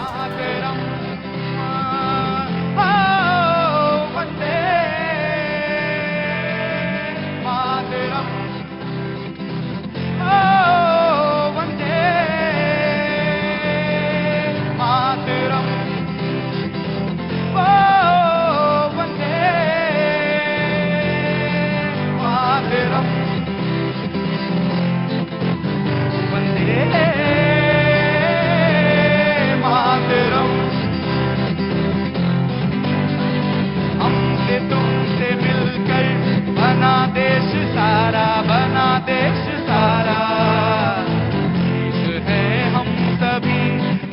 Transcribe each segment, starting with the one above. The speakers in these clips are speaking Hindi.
मातरम, ओ वंदे मातरम, ओ वंदे मातरम, ओ वंदे मातरम, वंदे मातरम। हमसे तुमसे मिलकर बना देश सारा, बना देश सारा। देश है हम सभी,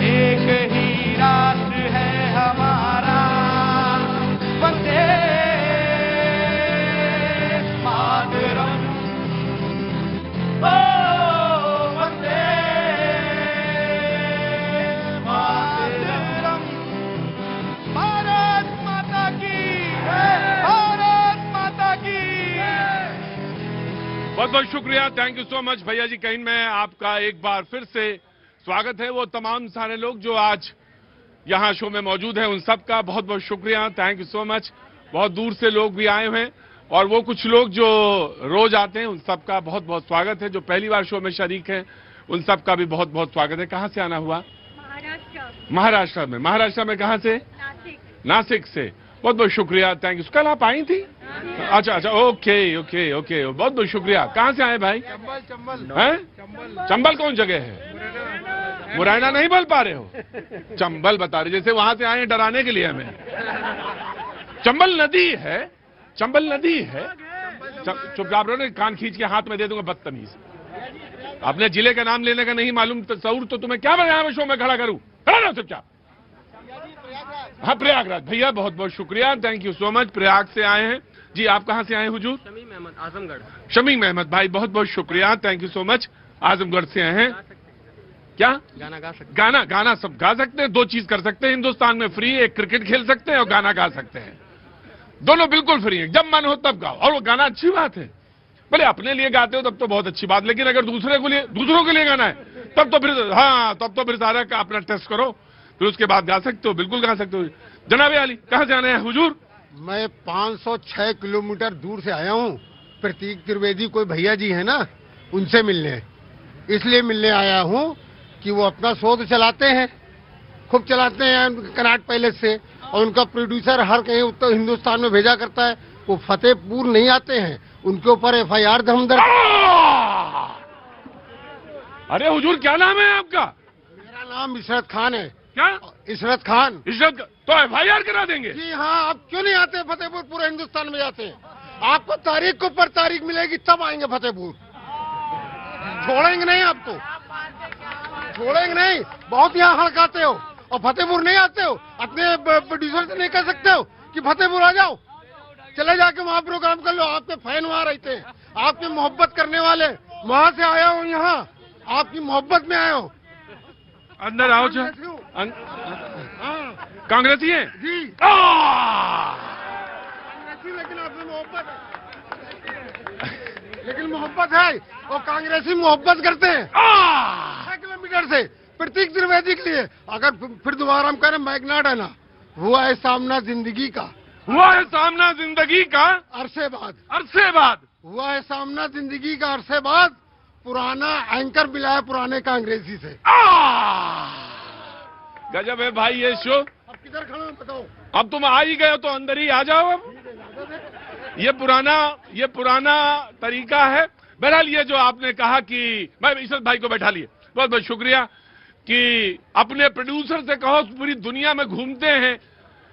एक ही राष्ट्र है हमारा। वंदे मातरम, ओ वंदे मातरम। भारत माता की, भारत माता की। बहुत बहुत शुक्रिया, थैंक यू सो मच भैया जी। कहीं में आपका एक बार फिर से स्वागत है। वो तमाम सारे लोग जो आज यहाँ शो में मौजूद हैं, उन सब का बहुत बहुत शुक्रिया, थैंक यू सो मच। बहुत दूर से लोग भी आए हुए हैं और वो कुछ लोग जो रोज आते हैं, उन सब का बहुत बहुत स्वागत है। जो पहली बार शो में शरीक हैं, उन सब का भी बहुत बहुत स्वागत है। कहाँ से आना हुआ? महाराष्ट्र में। महाराष्ट्र में कहाँ से? नासिक से। बहुत बहुत शुक्रिया, थैंक यू। कल आप आई थी? अच्छा अच्छा, ओके ओके ओके, बहुत बहुत शुक्रिया। कहाँ से आए भाई? चंबल हैं? चंबल कौन जगह है? मुरैना नहीं बोल पा रहे हो? चंबल बता रहे, जैसे वहां से आए डराने के लिए हमें। चंबल नदी है, चंबल नदी है। चुपचाप रहो, कान खींच के हाथ में दे दूंगा बदतमीज। अपने जिले का नाम लेने का नहीं मालूम तस्वूर तो तुम्हें क्या बनाया मैं शो में खड़ा करूं? खड़ा रहो चुपचाप। हाँ, प्रयागराज। भैया बहुत बहुत शुक्रिया, thank you so much. Prayag से आए हैं जी। आप कहाँ से आए हुजूर? शमीम अहमद, आजमगढ़। शमीम अहमद भाई, बहुत बहुत शुक्रिया, thank you so much. Azamgarh से आए हैं। क्या गाना गा सकते? गाना सब गा सकते हैं। दो चीज कर सकते हैं हिंदुस्तान में फ्री, एक क्रिकेट खेल सकते हैं और गाना गा सकते हैं। दोनों बिल्कुल फ्री है, जब मन हो तब गाओ। और वो गाना अच्छी बात है, भले अपने लिए गाते हो तब तो बहुत अच्छी बात, लेकिन अगर दूसरों के लिए गाना है तब तो फिर, हाँ तब तो फिर सारा का अपना टेस्ट करो, फिर उसके बाद गा सकते हो, बिल्कुल गा सकते हो। जनाबे अली, कहाँ से आने हैं हुजूर? मैं 506 किलोमीटर दूर से आया हूँ। प्रतीक त्रिवेदी कोई भैया जी है ना, उनसे मिलने, इसलिए मिलने आया हूँ कि वो अपना शो तो चलाते हैं, खूब चलाते हैं कनाट पैलेस से, और उनका प्रोड्यूसर हर कहीं उत्तर हिंदुस्तान में भेजा करता है। वो फतेहपुर नहीं आते हैं, उनके ऊपर FIR दमदर। अरे हुजूर, क्या नाम है आपका? मेरा नाम इशरत खान है। क्या? इशरत खान। इशरत, तो FIR करा देंगे? जी हाँ, आप क्यों नहीं आते फतेहपुर? पूरे हिंदुस्तान में जाते हैं। आपको तारीख के ऊपर तारीख मिलेगी तब आएंगे फतेहपुर। छोड़ेंगे नहीं आपको, छोड़ेंगे नहीं। बहुत यहाँ हड़काते हो और फतेहपुर नहीं आते हो। अपने प्रोड्यूसर से नहीं कह सकते हो कि फतेहपुर आ जाओ, चले जाके वहाँ प्रोग्राम कर लो। आपके फैन वहाँ रहते हैं, आपकी मोहब्बत करने वाले। वहाँ से आया हूँ यहाँ, आपकी मोहब्बत में आया हूँ। अंदर आओ। कांग्रेसी है जी, लेकिन आपसे मोहब्बत है, लेकिन मोहब्बत है। वो कांग्रेसी मोहब्बत करते हैं 6 किलोमीटर से प्रतीक त्रिवेदी के लिए। अगर फिर दोबारा हम कह रहे मैग्नाट है ना, हुआ है सामना जिंदगी का, हुआ है सामना जिंदगी का अरसे बाद, अरसे बाद हुआ है सामना जिंदगी का अरसे बाद। पुराना एंकर मिला है पुराने कांग्रेसी से। गजब है भाई ये शो। अब किधर खड़ा हूं बताओ? अब तुम आ ही गए हो तो अंदर ही आ जाओ। अब ये पुराना तरीका है। बहरहाल ये जो आपने कहा कि मैं इशरत भाई को बैठा लिए, बहुत बहुत शुक्रिया कि अपने प्रोड्यूसर से कहो पूरी दुनिया में घूमते हैं,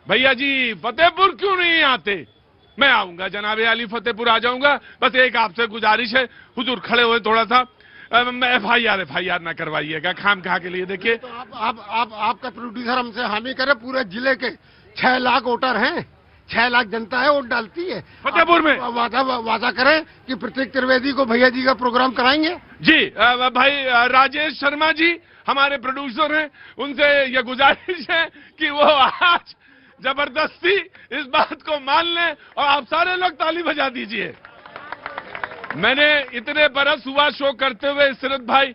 भैया जी फतेहपुर क्यों नहीं आते? मैं आऊंगा जनाबे अली, फतेहपुर आ जाऊंगा। बस एक आपसे गुजारिश है, हुजूर खड़े हुए थोड़ा सा FIR ना करवाइएगा खाम खा के लिए। देखिए तो आपका प्रोड्यूसर हमसे हामी करे। पूरे जिले के 6 लाख वोटर हैं, 6 लाख जनता है, वोट डालती है फतेहपुर में। वादा करें कि प्रतीक त्रिवेदी को भैया जी का प्रोग्राम कराएंगे। जी भाई राजेश शर्मा जी हमारे प्रोड्यूसर हैं, उनसे ये गुजारिश है कि वो आज जबरदस्ती इस बात को मान लें और आप सारे लोग ताली बजा दीजिए। मैंने इतने बरस हुआ शो करते हुए इशरत भाई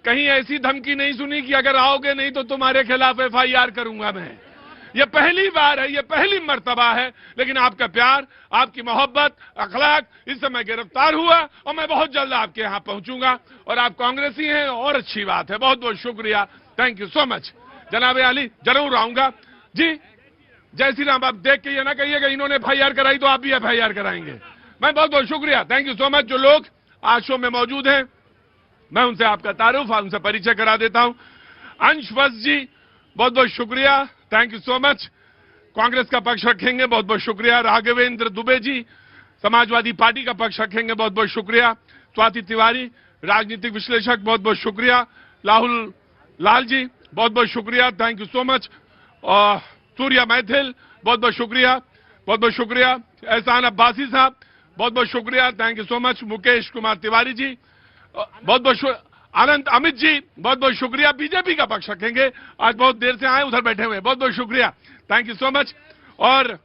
कहीं ऐसी धमकी नहीं सुनी कि अगर आओगे नहीं तो तुम्हारे खिलाफ FIR करूंगा मैं। ये पहली बार है, ये पहली मर्तबा है, लेकिन आपका प्यार, आपकी मोहब्बत, अखलाक, इससे मैं गिरफ्तार हुआ और मैं बहुत जल्द आपके यहाँ पहुंचूंगा। और आप कांग्रेसी हैं और अच्छी बात है, बहुत बहुत शुक्रिया, थैंक यू सो मच। जनाब अली जरूर आऊंगा जी। जय श्री राम। आप देख के ये ना कहिएगा इन्होंने FIR कराई तो आप भी FIR कराएंगे। मैं बहुत बहुत शुक्रिया, थैंक यू सो मच। जो लोग आज शो में मौजूद हैं मैं उनसे आपका तारुफ, उनसे परिचय करा देता हूं। अंश वत्स जी बहुत बहुत शुक्रिया, thank you so much. Congress का पक्ष रखेंगे, बहुत बहुत शुक्रिया। राघवेंद्र दुबे जी समाजवादी पार्टी का पक्ष रखेंगे, बहुत बहुत शुक्रिया। स्वाति तिवारी राजनीतिक विश्लेषक, बहुत बहुत शुक्रिया। राहुल लाल जी बहुत बहुत शुक्रिया, थैंक यू सो मच। और सूर्या मैथिल बहुत बहुत शुक्रिया, बहुत बहुत शुक्रिया। एहसान अब्बासी साहब बहुत बहुत शुक्रिया, thank you so much. Mukesh Kumar Tiwari ji बहुत बहुत शुक्रिया। अनंत अमित जी बहुत बहुत शुक्रिया। बीजेपी का पक्ष रखेंगे, आज बहुत देर से आए, उधर बैठे हुए, बहुत बहुत शुक्रिया, थैंक यू सो मच। और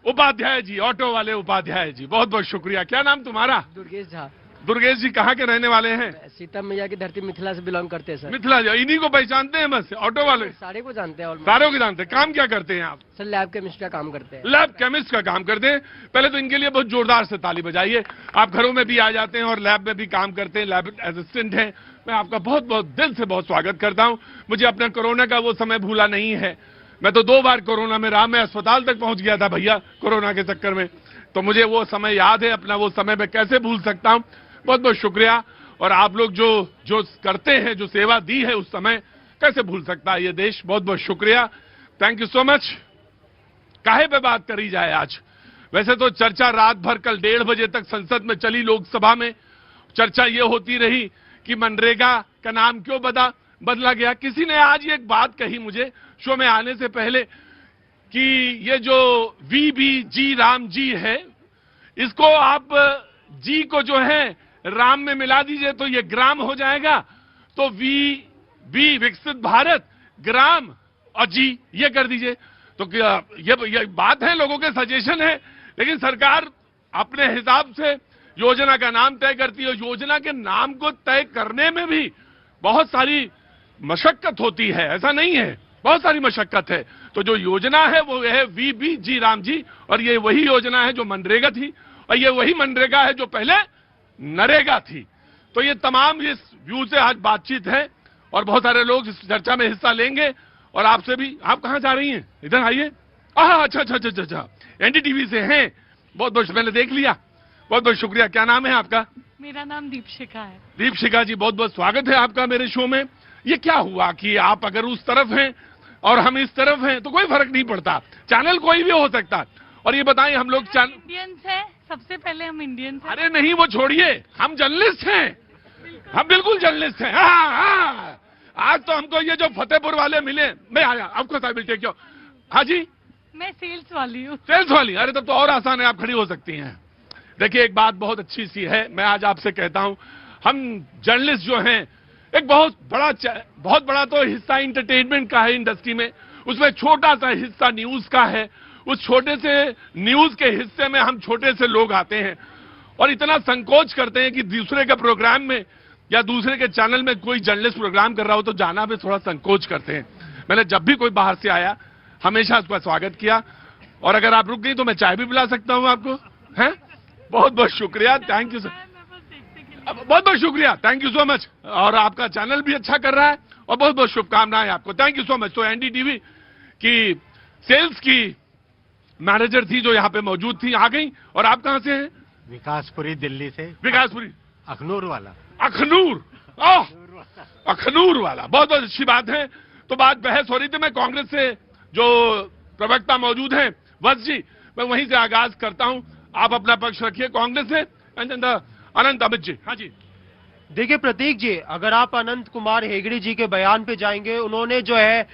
उपाध्याय जी, ऑटो वाले उपाध्याय जी बहुत बहुत शुक्रिया। क्या नाम तुम्हारा? दुर्गेश झा। दुर्गेश जी कहाँ के रहने वाले हैं? सीता मैया की धरती मिथिला से बिलोंग करते हैं सर। मिथिला जी, इन्हीं को पहचानते हैं बस ऑटो वाले? सारे को जानते हैं, सारों को जानते हैं। काम क्या करते हैं आप? सर लैब केमिस्ट का काम करते हैं। लैब केमिस्ट का काम करते हैं। पहले तो इनके लिए बहुत जोरदार से ताली बजाइए। आप घरों में भी आ जाते हैं और लैब में भी काम करते हैं, लैब असिस्टेंट हैं। मैं आपका बहुत बहुत दिल से बहुत स्वागत करता हूं। मुझे अपना कोरोना का वो समय भूला नहीं है। मैं तो 2 बार कोरोना में रहा, मैं अस्पताल तक पहुंच गया था भैया कोरोना के चक्कर में, तो मुझे वो समय याद है अपना। वो समय मैं कैसे भूल सकता हूं। बहुत बहुत शुक्रिया। और आप लोग जो करते हैं, जो सेवा दी है उस समय, कैसे भूल सकता है ये देश। बहुत बहुत शुक्रिया, थैंक यू सो मच। काहे पे बात करी जाए आज? वैसे तो चर्चा रात भर कल 1:30 बजे तक संसद में चली, लोकसभा में चर्चा ये होती रही कि मनरेगा का नाम क्यों बदला गया। किसी ने आज एक बात कही मुझे शो में आने से पहले कि ये जो VBG राम जी है, इसको आप जी को जो है राम में मिला दीजिए तो ये ग्राम हो जाएगा। तो VB विकसित भारत, ग्राम और जी ये कर दीजिए। तो ये बात है, लोगों के सजेशन है, लेकिन सरकार अपने हिसाब से योजना का नाम तय करती है। योजना के नाम को तय करने में भी बहुत सारी मशक्कत होती है, ऐसा नहीं है, बहुत सारी मशक्कत है। तो जो योजना है वो है VBG राम जी, और ये वही योजना है जो मनरेगा थी, और ये वही मनरेगा है जो पहले नरेगा थी। तो ये तमाम इस व्यू से आज बातचीत है और बहुत सारे लोग इस चर्चा में हिस्सा लेंगे। और आपसे भी, आप कहां जा रही हैं? इधर आइए। अच्छा अच्छा अच्छा अच्छा, NDTV से हैं, बहुत बहुत मैंने देख लिया, बहुत बहुत शुक्रिया। क्या नाम है आपका? मेरा नाम दीपशिखा है। दीपशिखा जी बहुत बहुत स्वागत है आपका मेरे शो में। ये क्या हुआ कि आप अगर उस तरफ हैं और हम इस तरफ हैं तो कोई फर्क नहीं पड़ता, चैनल कोई भी हो सकता है। और ये बताएं, हम लोग इंडियंस है, सबसे पहले हम इंडियंस हैं। अरे नहीं वो छोड़िए, हम जर्नलिस्ट हैं, हम बिल्कुल जर्नलिस्ट हैं। हाँ, आज तो हमको ये जो फतेहपुर वाले मिले, मैं आया आपको साहब टेक क्यों। हाँ जी, मैं सेल्स वाली हूँ। सेल्स वाली? अरे तब तो और आसान है, आप खड़ी हो सकती हैं। देखिए एक बात बहुत अच्छी सी है, मैं आज आपसे कहता हूं, हम जर्नलिस्ट जो हैं, एक बहुत बड़ा तो हिस्सा इंटरटेनमेंट का है इंडस्ट्री में, उसमें छोटा सा हिस्सा न्यूज का है। उस छोटे से न्यूज के हिस्से में हम छोटे से लोग आते हैं और इतना संकोच करते हैं कि दूसरे के प्रोग्राम में या दूसरे के चैनल में कोई जर्नलिस्ट प्रोग्राम कर रहा हो तो जाना भी थोड़ा संकोच करते हैं। मैंने जब भी कोई बाहर से आया हमेशा उसका स्वागत किया, और अगर आप रुक गई तो मैं चाय भी पिला सकता हूं आपको, हैं? बहुत बहुत शुक्रिया, थैंक यू सर, बहुत बहुत शुक्रिया, थैंक यू सो मच। और आपका चैनल भी अच्छा कर रहा है और बहुत बहुत शुभकामनाएं आपको, थैंक यू सो मच। तो NDTV की सेल्स की मैनेजर थी जो यहाँ पे मौजूद थी, आ गई। और आप कहां से हैं? विकासपुरी, दिल्ली से। विकासपुरी, अखनूर वाला। अखनूर, अखनूर वाला, बहुत बहुत अच्छी बात है। तो बात बहस हो रही थी, मैं कांग्रेस से जो प्रवक्ता मौजूद हैं वत्स जी, मैं वहीं से आगाज करता हूं। आप अपना पक्ष रखिए कांग्रेस से। अनंत अमित जी। हाँ जी, देखिए प्रतीक जी, अगर आप अनंत कुमार हेगड़े जी के बयान पे जाएंगे, उन्होंने जो है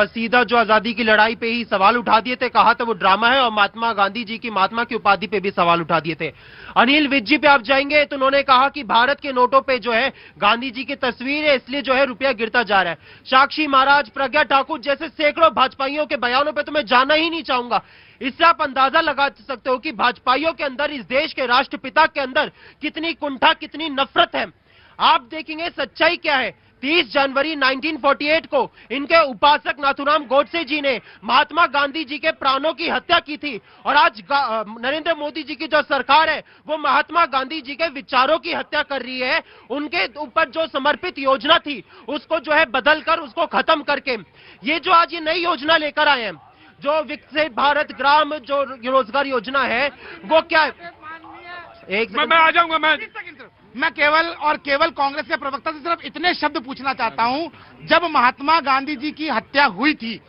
सीधा जो आजादी की लड़ाई पे ही सवाल उठा दिए थे, कहा था वो ड्रामा है, और महात्मा गांधी जी की महात्मा की उपाधि पे भी सवाल उठा दिए थे। अनिल विज जी पे आप जाएंगे तो उन्होंने कहा कि भारत के नोटों पे जो है गांधी जी की तस्वीर है, इसलिए जो है रुपया गिरता जा रहा है। साक्षी महाराज, प्रज्ञा ठाकुर जैसे सैकड़ों भाजपाइयों के बयानों पे तो मैं जाना ही नहीं चाहूंगा। इससे आप अंदाजा लगा सकते हो कि भाजपाइयों के अंदर, इस देश के राष्ट्रपिता के अंदर कितनी कुंठा, कितनी नफरत है। आप देखेंगे सच्चाई क्या है। 30 जनवरी 1948 को इनके उपासक नाथूराम गोडसे जी ने महात्मा गांधी जी के प्राणों की हत्या की थी, और आज नरेंद्र मोदी जी की जो सरकार है वो महात्मा गांधी जी के विचारों की हत्या कर रही है। उनके ऊपर जो समर्पित योजना थी उसको जो है बदलकर उसको खत्म करके ये जो आज ये नई योजना लेकर आए हैं, जो विकसित भारत ग्राम जो रोजगार योजना है, वो क्या है? मैं आ जाऊंगा। मैं केवल कांग्रेस के प्रवक्ता से सिर्फ इतने शब्द पूछना चाहता हूं, जब महात्मा गांधी जी की हत्या हुई थी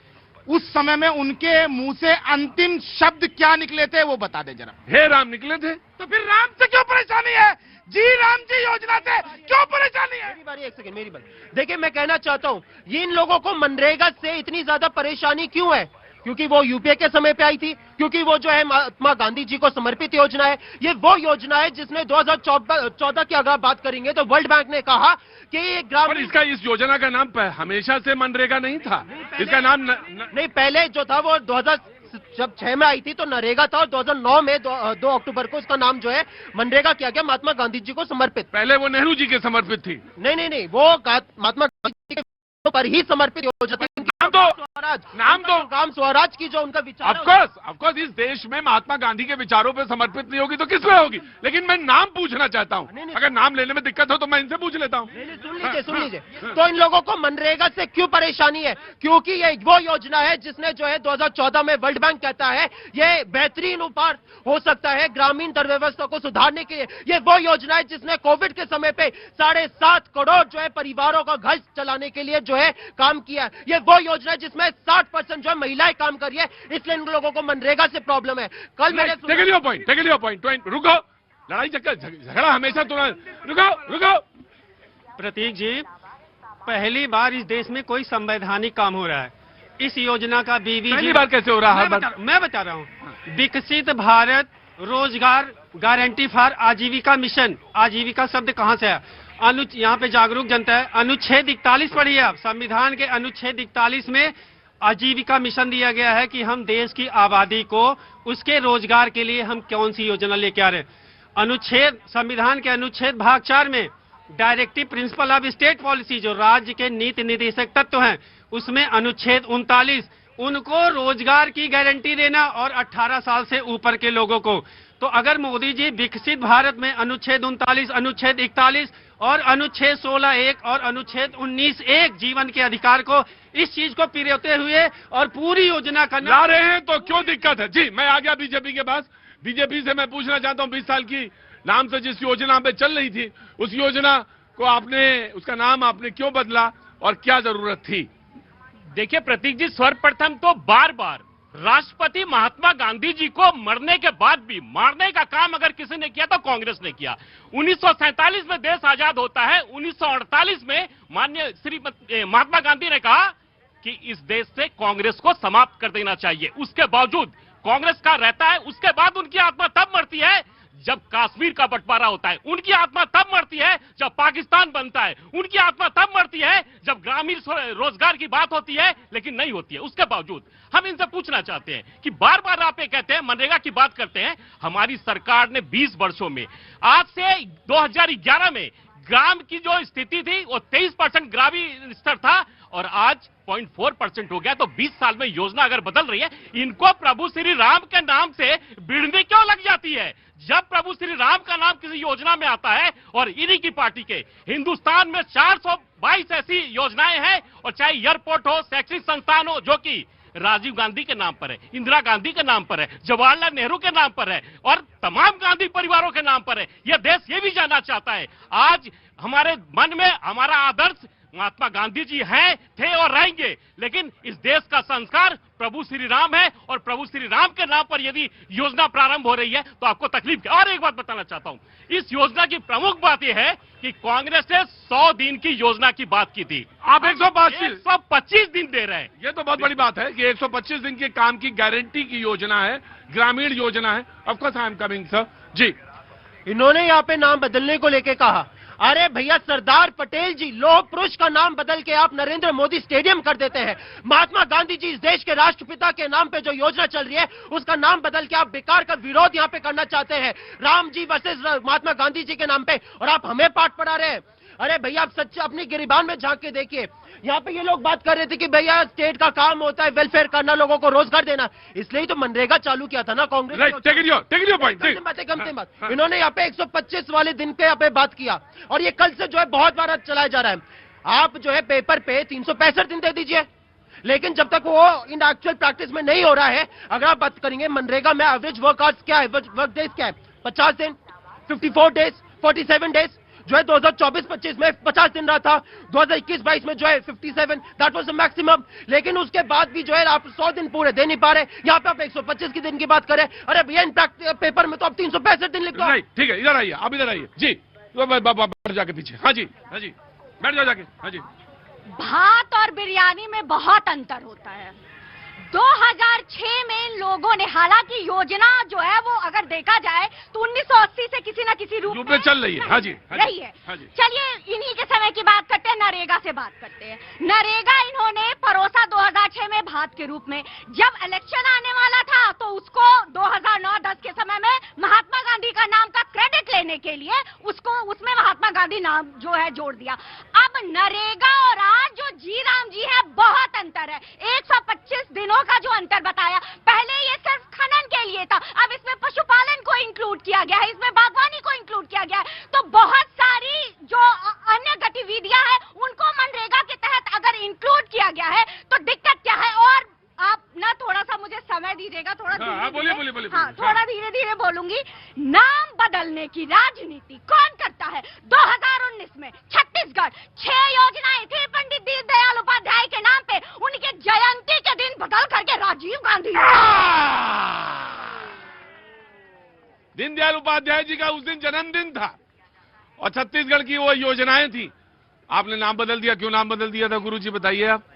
उस समय में उनके मुंह से अंतिम शब्द क्या निकले थे वो बता दे जरा। हे राम निकले थे। तो फिर राम से क्यों परेशानी है? जी राम जी योजना से क्यों परेशानी है? मेरी बारी, एक सेकंड मेरी बात। देखिए मैं कहना चाहता हूं, ये इन लोगों को मनरेगा से इतनी ज्यादा परेशानी क्यों है? क्योंकि वो यूपीए के समय पे आई थी, क्योंकि वो जो है महात्मा गांधी जी को समर्पित योजना है। ये वो योजना है जिसने 2014 की अगर बात करेंगे तो वर्ल्ड बैंक ने कहा कि ये ग्राम, इसका इस योजना का नाम हमेशा से मनरेगा नहीं था। इसका नाम नहीं, पहले जो था वो 2006 में आई थी तो नरेगा था, और 2009 में 2 अक्टूबर को इसका नाम जो है मनरेगा किया गया, महात्मा गांधी जी को समर्पित। पहले वो नेहरू जी के समर्पित थी। नहीं, वो महात्मा गांधी जी पर ही समर्पित योजना थी। नाम तो ग्राम स्वराज की जो उनका विचार, ऑफकोर्स इस देश में महात्मा गांधी के विचारों पे समर्पित नहीं होगी तो किस पे होगी? लेकिन मैं नाम पूछना चाहता हूँ। अगर नाम लेने में दिक्कत हो तो मैं इनसे पूछ लेता हूँ। सुन लीजिए। तो इन लोगों को मनरेगा से क्यों परेशानी है? क्योंकि ये वो योजना है जिसने जो है 2014 में वर्ल्ड बैंक कहता है ये बेहतरीन उपाय हो सकता है ग्रामीण अर्थव्यवस्था को सुधारने के लिए। ये वो योजना है जिसने कोविड के समय पे 7.5 करोड़ जो है परिवारों का घर चलाने के लिए जो है काम किया। ये वो योजना है जिसमें 60% जो है महिलाएं काम कर रही है, इसलिए इन लोगों को मनरेगा से प्रॉब्लम है। कल मैंने पॉइंट रुको, लड़ाई झगड़ा हमेशा रुको। प्रतीक जी, पहली बार इस देश में कोई संवैधानिक काम हो रहा है। इस योजना का पहली बार कैसे हो रहा है? मैं बता रहा हूँ। विकसित भारत रोजगार गारंटी फॉर आजीविका मिशन। आजीविका शब्द कहाँ से है? यहाँ पे जागरूक जनता है। अनुच्छेद 41 पढ़िए आप। संविधान के अनुच्छेद 41 में आजीविका मिशन दिया गया है कि हम देश की आबादी को उसके रोजगार के लिए हम कौन सी योजना लेके आ रहे हैं। संविधान के अनुच्छेद भाग 4 में directive principle of state policy, जो राज्य के नीति निर्देशक तत्व हैं, उसमें अनुच्छेद 39 उनको रोजगार की गारंटी देना और 18 साल से ऊपर के लोगों को। तो अगर मोदी जी विकसित भारत में अनुच्छेद 39, अनुच्छेद 41 और अनुच्छेद 16(1) और अनुच्छेद 19(1) जीवन के अधिकार को, इस चीज को पिरोते हुए और पूरी योजना का ला रहे हैं तो क्यों दिक्कत है? जी मैं आ गया बीजेपी के पास। बीजेपी से मैं पूछना चाहता हूं, 20 साल की नाम से जिस योजना पे चल रही थी उस योजना को उसका नाम आपने क्यों बदला और क्या जरूरत थी? देखिए प्रतीक जी, सर्वप्रथम तो बार बार राष्ट्रपति महात्मा गांधी जी को मरने के बाद भी मारने का काम अगर किसी ने किया तो कांग्रेस ने किया। 1947 में देश आजाद होता है। 1948 में माननीय श्री महात्मा गांधी ने कहा कि इस देश से कांग्रेस को समाप्त कर देना चाहिए। उसके बावजूद कांग्रेस का रहता है। उसके बाद उनकी आत्मा तब मरती है जब कश्मीर का बंटवारा होता है। उनकी आत्मा तब मरती है जब पाकिस्तान बनता है। उनकी आत्मा तब मरती है जब ग्रामीण रोजगार की बात होती है, लेकिन नहीं होती है। उसके बावजूद हम इनसे पूछना चाहते हैं कि बार बार आप ये कहते हैं, मनरेगा की बात करते हैं। हमारी सरकार ने 20 वर्षों में, आज से 2011 में ग्राम की जो स्थिति थी वो 23% ग्रामीण स्तर था और आज 0.4% हो गया। तो 20 साल में योजना अगर बदल रही है, इनको प्रभु श्री राम के नाम से भिड़ने क्यों लग जाती है? जब प्रभु श्री राम का नाम किसी योजना में आता है, और इन्हीं की पार्टी के हिंदुस्तान में 422 ऐसी योजनाएं हैं, और चाहे एयरपोर्ट हो, शैक्षणिक संस्थान हो, जो कि राजीव गांधी के नाम पर है, इंदिरा गांधी के नाम पर है, जवाहरलाल नेहरू के नाम पर है और तमाम गांधी परिवारों के नाम पर है। यह देश ये भी जानना चाहता है। आज हमारे मन में हमारा आदर्श महात्मा गांधी जी हैं, थे और रहेंगे, लेकिन इस देश का संस्कार प्रभु श्री राम है, और प्रभु श्री राम के नाम पर यदि योजना प्रारंभ हो रही है तो आपको तकलीफ है। और एक बात बताना चाहता हूं, इस योजना की प्रमुख बात यह है कि कांग्रेस ने 100 दिन की योजना की बात की थी। आप 125 दिन दे रहे हैं। ये तो बहुत बड़ी बात है कि 125 दिन के काम की गारंटी की योजना है, ग्रामीण योजना है। Of course I am coming sir. जी, इन्होंने यहाँ पे नाम बदलने को लेके कहा। अरे भैया, सरदार पटेल जी लौह पुरुष का नाम बदल के आप नरेंद्र मोदी स्टेडियम कर देते हैं। महात्मा गांधी जी इस देश के राष्ट्रपिता के नाम पे जो योजना चल रही है उसका नाम बदल के आप बेकार का विरोध यहाँ पे करना चाहते हैं, राम जी वर्सेस महात्मा गांधी जी के नाम पे, और आप हमें पाठ पढ़ा रहे हैं। अरे भैया आप सच्चे अपनी गिरिबान में झांक के देखिए, यहाँ पे ये लोग बात कर रहे थे कि भैया स्टेट का काम होता है वेलफेयर करना, लोगों को रोजगार देना, इसलिए तो मनरेगा चालू किया था ना कांग्रेस ने। Take your point. इन्होंने यहाँ पे 125 वाले दिन पे यहाँ पे बात किया और ये कल से जो है बहुत बार चलाया जा रहा है। आप जो है पेपर पे 365 दिन दे दीजिए, लेकिन जब तक वो इन एक्चुअल प्रैक्टिस में नहीं हो रहा है, अगर आप बात करेंगे मनरेगा में एवरेज वर्क आवर्स क्या है, वर्क डेज क्या है, 50 दिन, 54 डेज, 47 डेज, जो है 2024-25 में 50 दिन रहा था, 2021-22 में जो है 57, दैट वाज द मैक्सिमम। लेकिन उसके बाद भी जो है आप 100 दिन पूरे दे नहीं पा रहे, यहाँ पे आप 125 की दिन की बात करें। अरे भैया इन पेपर में तो आप 365 दिन लिख दो। ठीक है, इधर आइए, आप इधर आइए जी, बैठ जाके पीछे। हाँ जी, हाँ जी, बैठ जाओ जाके। हाँ जी। भात और बिरयानी में बहुत अंतर होता है। 2006 में इन लोगों ने, हालांकि योजना जो है वो अगर देखा जाए तो 1980 से किसी न किसी रूप में चल रही है। हाँ जी, रही है। चलिए इन्हीं के समय की बात करते हैं, नरेगा से बात करते हैं। नरेगा इन्होंने परोसा 2006 में भात के रूप में। जब इलेक्शन आने वाला था तो उसको 2009-10 के समय में महात्मा गांधी का नाम का क्रेडिट लेने के लिए उसको उसमें महात्मा गांधी नाम जो है जोड़ दिया। अब नरेगा और आज जो जी राम जी है बहुत अंतर है। 125 दिनों का जो अंतर बताया, पहले ये सिर्फ खनन के लिए था, अब इसमें पशुपालन को इंक्लूड किया गया है, इसमें बागवानी को इंक्लूड किया गया है। तो बहुत सारी जो अन्य गतिविधियां हैं उनको मनरेगा के तहत अगर इंक्लूड किया गया है तो दिक्कत क्या है। और आप ना थोड़ा सा मुझे समय दीजिएगा, थोड़ा बोलिए। हाँ, थोड़ा धीरे धीरे बोलूंगी। नाम बदलने की राजनीति कौन करता है? 2019 में छत्तीसगढ़ 6 योजनाएं थी पंडित दीनदयाल उपाध्याय के नाम पे, उनके जयंती के दिन बदल करके राजीव गांधी। दीनदयाल उपाध्याय जी का उस दिन जन्मदिन था और छत्तीसगढ़ की वो योजनाएं थी, आपने नाम बदल दिया। क्यों नाम बदल दिया था गुरुजी, बताइए आप।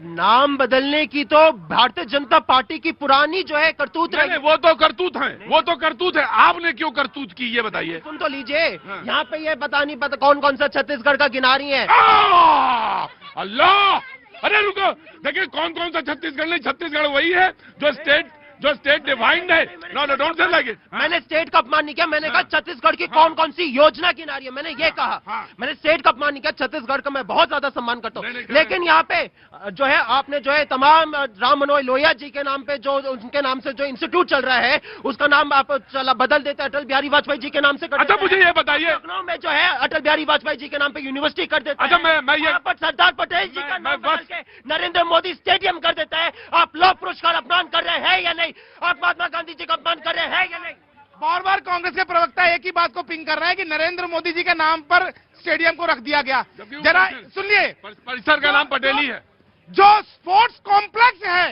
नाम बदलने की तो भारतीय जनता पार्टी की पुरानी जो है करतूत रही। वो तो करतूत है, वो तो करतूत है। आपने क्यों करतूत की ये बताइए। सुन तो लीजिए, यहाँ पे ये नहीं पता कौन कौन सा छत्तीसगढ़ का गिनारी है। अल्लाह, अरे रुको, देखिए कौन कौन सा छत्तीसगढ़ नहीं, छत्तीसगढ़ वही है जो स्टेट डिवाइंड है। No don't say like it. मैंने स्टेट का अपमान नहीं किया, मैंने कहा छत्तीसगढ़ की कौन कौन सी योजना गिनारी है, मैंने ये कहा। मैंने स्टेट का अपमान नहीं किया, छत्तीसगढ़ का मैं बहुत ज्यादा सम्मान करता हूँ। लेकिन यहाँ पे जो है आपने जो है तमाम राम मनोहर लोहिया जी के नाम पे जो उनके नाम से जो इंस्टीट्यूट चल रहा है उसका नाम आप बदल देते, अटल बिहारी वाजपेयी जी के नाम से। अच्छा मुझे ये बताइए, लखनऊ में जो है अटल बिहारी वाजपेयी जी के नाम पे यूनिवर्सिटी कर देता है। अच्छा मैं ये सरदार पटेल जी का नाम बदल के नरेंद्र मोदी स्टेडियम कर देता है। आप लोक पुरस्कार अपमान कर रहे हैं या नहीं? आप महात्मा गांधी जी का अपमान कर रहे हैं या नहीं? बार बार कांग्रेस के प्रवक्ता एक ही बात को पिंग कर रहे हैं कि नरेंद्र मोदी जी के नाम पर स्टेडियम को रख दिया गया। जरा सुनिए, परिसर का नाम पटेली है। जो स्पोर्ट्स कॉम्प्लेक्स है,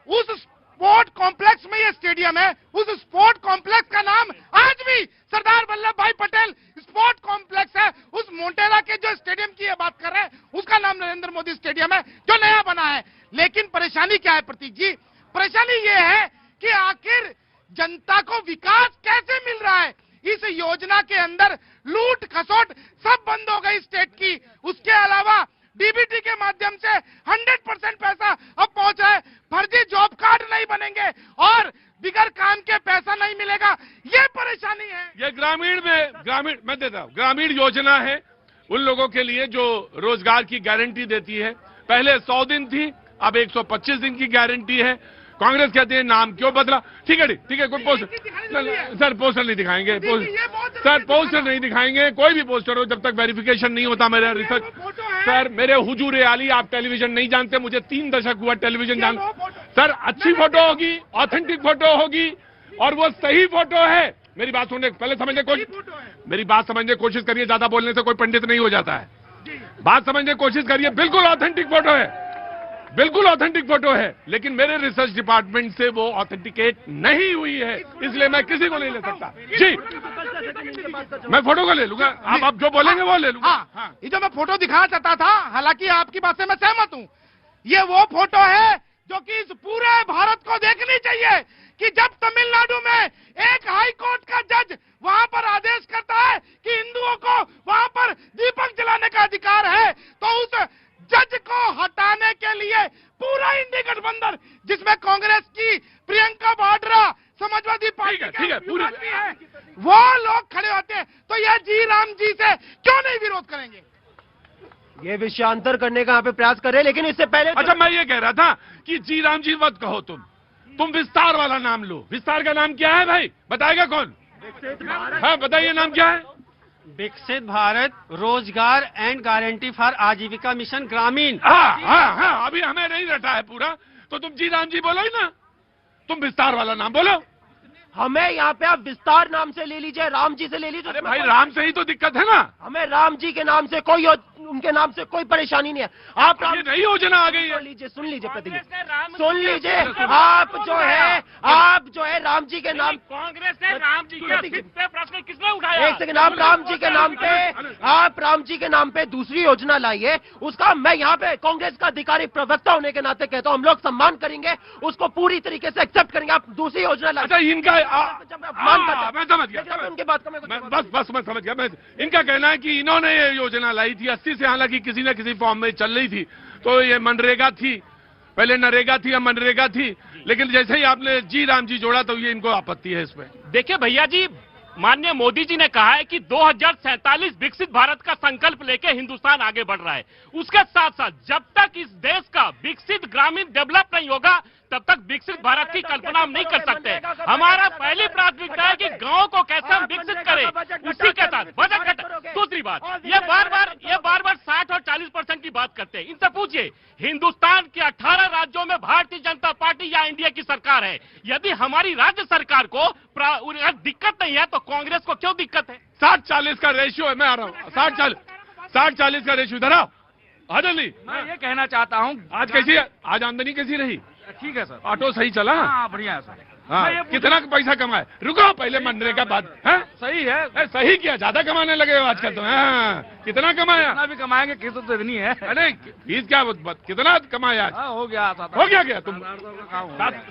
उस स्पोर्ट कॉम्प्लेक्स में ये स्टेडियम है, उस स्पोर्ट कॉम्प्लेक्स का नाम आज भी सरदार वल्लभ भाई पटेल स्पोर्ट कॉम्प्लेक्स है। उस मोटेरा के जो स्टेडियम की ये बात कर रहे हैं उसका नाम नरेंद्र मोदी स्टेडियम है जो नया बना है। लेकिन परेशानी क्या है प्रतीक जी? परेशानी ये है कि आखिर जनता को विकास कैसे मिल रहा है? इस योजना के अंदर लूट खसोट सब बंद हो गई स्टेट की। उसके अलावा डीबीटी के माध्यम से 100% पैसा अब पहुंच रहा है। फर्जी जॉब कार्ड नहीं बनेंगे और बिगर काम के पैसा नहीं मिलेगा, ये परेशानी है। ये ग्रामीण मैं देता हूं, ग्रामीण योजना है उन लोगों के लिए जो रोजगार की गारंटी देती है। पहले 100 दिन थी, अब 125 दिन की गारंटी है। कांग्रेस कहती है नाम क्यों बदला? ठीक है, कोई पोस्टर सर पोस्टर नहीं दिखाएंगे, सर पोस्टर नहीं दिखाएंगे, कोई भी पोस्टर हो जब तक वेरिफिकेशन नहीं होता। मेरा रिसर्च सर, मेरे हुजूर आली, आप टेलीविजन नहीं जानते, मुझे 3 दशक हुआ टेलीविजन जान। सर अच्छी फोटो होगी, ऑथेंटिक फोटो होगी और वो सही फोटो है। मेरी बात सुनने पहले समझने मेरी बात समझने की कोशिश करिए, ज्यादा बोलने से कोई पंडित नहीं हो जाता है। बात समझने की कोशिश करिए, बिल्कुल ऑथेंटिक फोटो है, बिल्कुल ऑथेंटिक फोटो है। लेकिन मेरे रिसर्च डिपार्टमेंट से वो ऑथेंटिकेट नहीं हुई है, इसलिए मैं किसी को नहीं ले सकता। जी मैं फोटो को ले लूंगा, आप जो बोलेंगे वो ले लूंगा। हाँ, ये जो मैं फोटो दिखाना चाहता था, हालांकि आपकी बात से मैं सहमत हूँ, ये वो फोटो है जो कि इस पूरे भारत को देखनी चाहिए कि जब तमिलनाडु में एक हाई कोर्ट का जज वहां पर आदेश करता है कि हिंदुओं को वहां पर दीपक जलाने का अधिकार है, तो उस जज को हटाने के लिए पूरा इंडी गठबंधन जिसमें कांग्रेस की प्रियंका वाड्रा, समाजवादी पार्टी ठीक है, पूरी वो लोग खड़े होते हैं, तो ये जी राम जी से क्यों नहीं विरोध करेंगे? विषयांतर करने का यहाँ पे प्रयास कर रहे हैं, लेकिन इससे पहले अच्छा, मैं ये कह रहा था कि जी राम जी मत कहो, तुम विस्तार वाला नाम लो। विस्तार का नाम क्या है भाई, बताएगा कौन? हाँ बताइए, नाम क्या है? विकसित भारत रोजगार एंड गारंटी फॉर आजीविका मिशन ग्रामीण। हाँ हाँ हाँ, अभी हमें नहीं रटा है पूरा, तो तुम जी राम जी बोलो ही ना, तुम विस्तार वाला नाम बोलो। हमें यहाँ पे आप विस्तार नाम से ले लीजिए, राम जी से ले लीजिए। अरे भाई, राम से ही तो दिक्कत है ना। हमें राम जी के नाम से उनके नाम से कोई परेशानी नहीं है। आप ये नई योजना आ गई है। सुन लीजिए प्रतीक, सुन लीजिए। आप जो है राम जी के नाम, कांग्रेस ने राम जी के प्रश्न किसने उठाया? एक सेकंड, आप राम जी के नाम पे दूसरी योजना लाइए, उसका मैं यहाँ पे कांग्रेस का अधिकारी प्रवक्ता होने के नाते कहता हूँ, हम लोग सम्मान करेंगे, उसको पूरी तरीके से एक्सेप्ट करेंगे। आप दूसरी योजना लाइए। अच्छा, इनका मैं समझ गया, उनकी बात का बस मैं समझ गया। इनका कहना है कि इन्होंने ये योजना लाई थी 80 से, हालांकि किसी न किसी फॉर्म में चल रही थी, तो ये मनरेगा थी, पहले नरेगा थी या मनरेगा थी, लेकिन जैसे ही आपने जी राम जी जोड़ा तो ये इनको आपत्ति है इसमें। देखिए भैया जी, माननीय मोदी जी ने कहा है कि 2047 विकसित भारत का संकल्प लेके हिंदुस्तान आगे बढ़ रहा है। उसके साथ साथ जब तक इस देश का विकसित ग्रामीण डेवलप नहीं होगा, तब तक विकसित भारत की कल्पना हम नहीं कर सकते। हमारा पहली प्राथमिकता है कि गांव को कैसे हम विकसित करें, उसी के साथ बजट घट। दूसरी बात, ये बार बार 60 और 40% की बात करते हैं। इनसे पूछिए, हिंदुस्तान के 18 राज्यों में भारतीय जनता पार्टी या इंडिया की सरकार है। यदि हमारी राज्य सरकार को दिक्कत नहीं है तो कांग्रेस को क्यों दिक्कत है? 60-40 का रेशियो है। मैं आ रहा हूँ, 60-40 का रेशियो। इधर आओ, आ जल्दी। मैं ये कहना चाहता हूँ, आज कैसी है, आज आमदनी कैसी रही? ठीक है सर, ऑटो सही चला? हाँ बढ़िया है सर। हाँ, कितना पैसा कमाए? रुको, पहले मनरेगा बाद है। सही है, सही किया, ज्यादा कमाने लगे हो आजकल तो। हाँ, कितना कमाया? कितना भी कमाएंगे, किस्त तो इतनी है। अरे फीस क्या, कितना कमाया? हो गया, हो गया तुम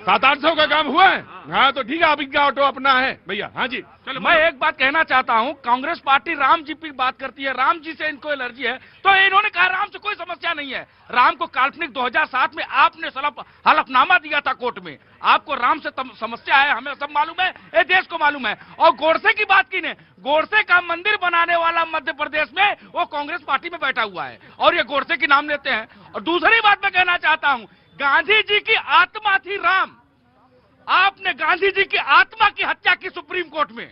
700-800 का काम हुआ है। हाँ तो ठीक है, अब इनका ऑटो अपना है भैया। हाँ जी, चलो। मैं एक बात कहना चाहता हूँ, कांग्रेस पार्टी राम जी की बात करती है, राम जी से इनको एलर्जी है, तो इन्होंने कहा राम से कोई समस्या नहीं है। राम को काल्पनिक 2007 में आपने हलफनामा दिया था कोर्ट में। आपको राम से समस्या है, हमें सब मालूम है, ये देश को मालूम है। और गोडसे की बात की ने, गोडसे का मंदिर बनाने वाला मध्य प्रदेश में वो कांग्रेस पार्टी में बैठा हुआ है, और ये गोडसे की नाम लेते हैं। और दूसरी बात मैं कहना चाहता हूँ, गांधी जी की आत्मा थी राम। आपने गांधी जी की आत्मा की हत्या की सुप्रीम कोर्ट में,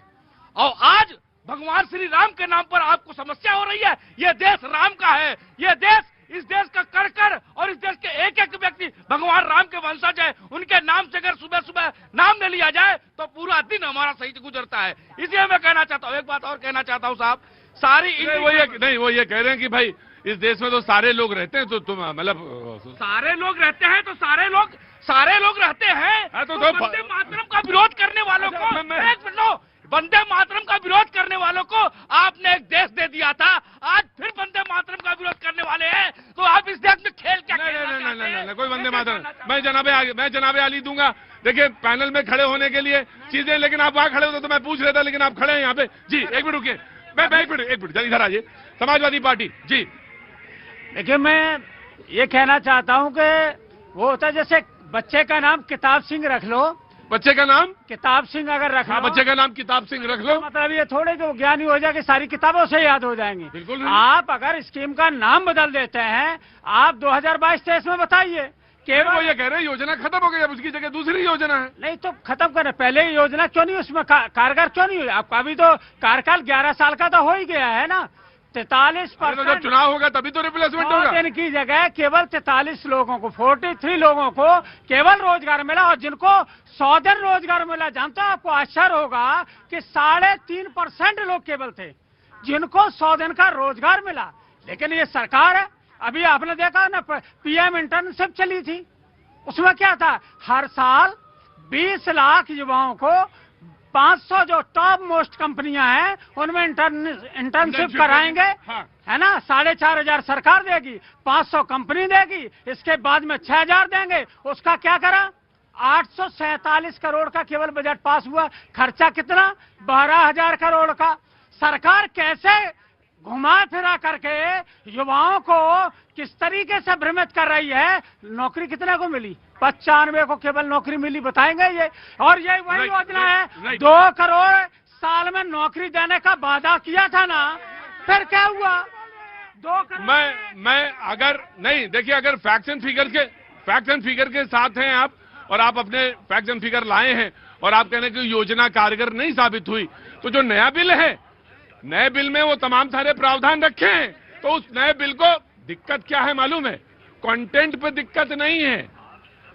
और आज भगवान श्री राम के नाम पर आपको समस्या हो रही है। यह देश राम का है, यह देश, इस देश का कर और इस देश के एक एक व्यक्ति भगवान राम के वंशज है। उनके नाम से अगर सुबह सुबह नाम ले लिया जाए तो पूरा दिन हमारा सही गुजरता है। इसलिए मैं कहना चाहता हूँ, एक बात और कहना चाहता हूँ साहब, सारी वो ये कह रहे हैं कि भाई इस देश में तो सारे लोग रहते हैं, तो तुम मतलब सारे लोग रहते हैं, तो सारे लोग रहते हैं, तो वंदे मातरम का विरोध करने वालों को, वंदे मातरम का विरोध करने वालों को आपने एक देश दे दिया था, आज फिर वंदे मातरम का विरोध करने वाले हैं, तो आप इस देश में खेल क्या? नहीं, कोई वंदे मातरम, मैं जनाबे आली दूंगा। देखिए, पैनल में खड़े होने के लिए चीजें, लेकिन आप वहां खड़े होते तो मैं पूछ रहा था, लेकिन आप खड़े हैं यहाँ पे। जी एक मिनट रुकिए, मैं एक मिनट इधर आइए। समाजवादी पार्टी जी। देखिए, मैं ये कहना चाहता हूँ कि वो होता है जैसे बच्चे का नाम किताब सिंह रख लो, बच्चे का नाम किताब सिंह अगर रख लो, बच्चे का नाम किताब सिंह रख लो, मतलब ये थोड़े जो ज्ञानी हो जाएगी, सारी किताबों से याद हो जाएंगी। बिल्कुल। आप अगर स्कीम का नाम बदल देते हैं, आप 2022-23 में बताइए, केवल वो ये कह रहे हैं योजना खत्म हो गई, अब उसकी जगह दूसरी योजना है। नहीं तो खत्म करें, पहले योजना क्यों नहीं, उसमें कारगर क्यों नहीं हुई? आपका अभी तो कार्यकाल 11 साल का तो हो ही गया है ना। 43% जब चुनाव होगा तभी तो रिप्लेसमेंट होगा। इनकी जगह केवल 43 लोगों को, 43 लोगों को केवल रोजगार मिला, और जिनको 100 दिन रोजगार मिला, जानता आपको आश्चर्य होगा कि 3.5% लोग केवल थे जिनको 100 दिन का रोजगार मिला। लेकिन ये सरकार है, अभी आपने देखा ना, पीएम इंटर्नशिप चली थी, उसमें क्या था, हर साल 20 लाख युवाओं को 500 जो टॉप मोस्ट कंपनियां हैं उनमें इंटर्नशिप कराएंगे, है ना। 4,500 सरकार देगी, 500 कंपनी देगी, इसके बाद में 6,000 देंगे। उसका क्या करा, 847 करोड़ का केवल बजट पास हुआ, खर्चा कितना, 12,000 करोड़ का। सरकार कैसे घुमा फिरा करके युवाओं को किस तरीके से भ्रमित कर रही है। नौकरी कितने को मिली, 95 को केवल नौकरी मिली, बताएंगे ये। और ये वही योजना है, 2 करोड़ साल में नौकरी देने का वादा किया था ना, फिर क्या हुआ, मैं अगर नहीं, देखिए, अगर फैक्ट्स एंड फिगर के साथ हैं आप, और आप अपने फैक्ट्स एंड फिगर लाए हैं, और आप कहने की योजना कारगर नहीं साबित हुई, तो जो नया बिल है, नए बिल में वो तमाम सारे प्रावधान रखे हैं, तो उस नए बिल को दिक्कत क्या है मालूम है? कंटेंट पे दिक्कत नहीं है,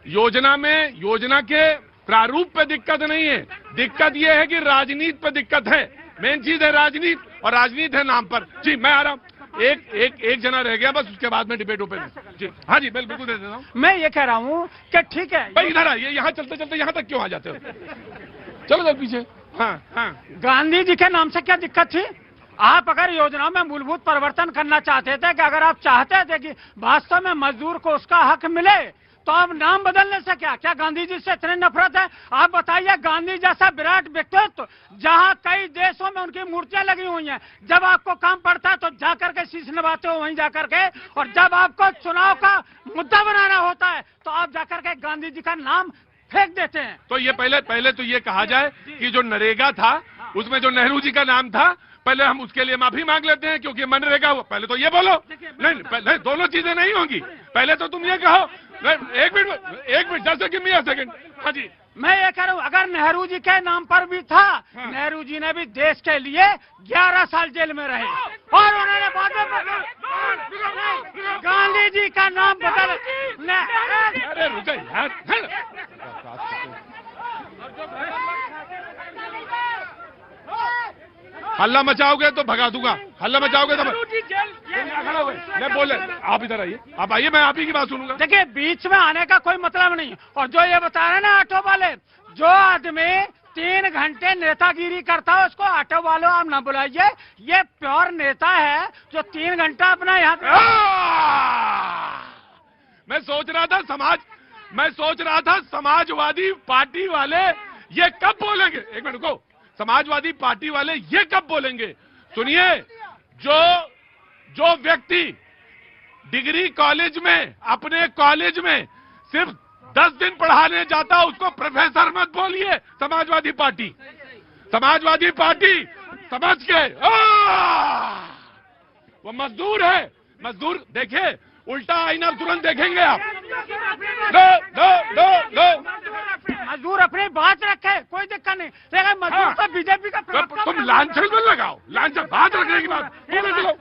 योजना में, योजना के प्रारूप पे दिक्कत नहीं है, दिक्कत ये है कि राजनीति पे दिक्कत है। मेन चीज है राजनीति, और राजनीति है नाम पर। जी, मैं आ रहा हूँ, एक जना रह गया बस, उसके बाद में डिबेट ओपन है। जी, हाँ जी, बिल्कुल दे देता हूँ। मैं ये कह रहा हूँ कि ठीक है भाई, इधर आइए, यहाँ चलते चलते यहाँ तक क्यों आ जाते हो? चलो जरा पीछे। हाँ हाँ, गांधी जी के नाम से क्या दिक्कत थी? आप अगर योजनाओं में मूलभूत परिवर्तन करना चाहते थे, कि अगर आप चाहते थे कि वास्तव में मजदूर को उसका हक मिले, तो अब नाम बदलने से क्या गांधी जी से इतनी नफरत है? आप बताइए, गांधी जैसा विराट व्यक्तित्व, जहां कई देशों में उनकी मूर्तियां लगी हुई हैं, जब आपको काम पड़ता है तो जाकर के शीश नवाते हो वहीं जाकर के, और जब आपको चुनाव का मुद्दा बनाना होता है तो आप जाकर के गांधी जी का नाम फेंक देते हैं। तो ये पहले तो ये कहा जाए कि जो नरेगा था, उसमें जो नेहरू जी का नाम था, पहले हम उसके लिए माफी मांग लेते हैं, क्योंकि मनरेगा, पहले तो ये बोलो। नहीं, दोनों चीजें नहीं होंगी। पहले तो तुम ये कहो। एक minute, just give me a second. हाँ जी, मैं ये कह रहा हूँ, अगर नेहरू जी के नाम पर भी था, हाँ। नेहरू जी ने भी देश के लिए 11 साल जेल में रहे, और उन्होंने बाद में गांधी जी का नाम बदल। अरे रुको यार, हल्ला मचाओगे तो भगा दूंगा, हल्ला मचाओगे तो मैं बोले। आप इधर आइए, आप आइए, मैं आप ही की बात सुनूंगा। देखिए, बीच में आने का कोई मतलब नहीं। और जो ये बता रहे ना ऑटो वाले, जो आदमी 3 घंटे नेतागिरी करता है, उसको ऑटो वालों आप ना बुलाइए। ये प्योर नेता है जो 3 घंटा अपना यहाँ। मैं सोच रहा था समाजवादी पार्टी वाले ये कब बोलेंगे। एक मिनट रुको, समाजवादी पार्टी वाले ये कब बोलेंगे? सुनिए, जो व्यक्ति डिग्री कॉलेज में, अपने कॉलेज में सिर्फ 10 दिन पढ़ाने जाता, उसको प्रोफेसर मत बोलिए। समाजवादी पार्टी समझ के, वो मजदूर है। मजदूर देखे, उल्टा आईना तुरंत देखेंगे आप। मजदूर अपनी बात रखे, कोई दिक्कत नहीं, लेकिन मजदूर तो बीजेपी का तुम लांछन में लगाओ, लांछन, बात रखने की बात।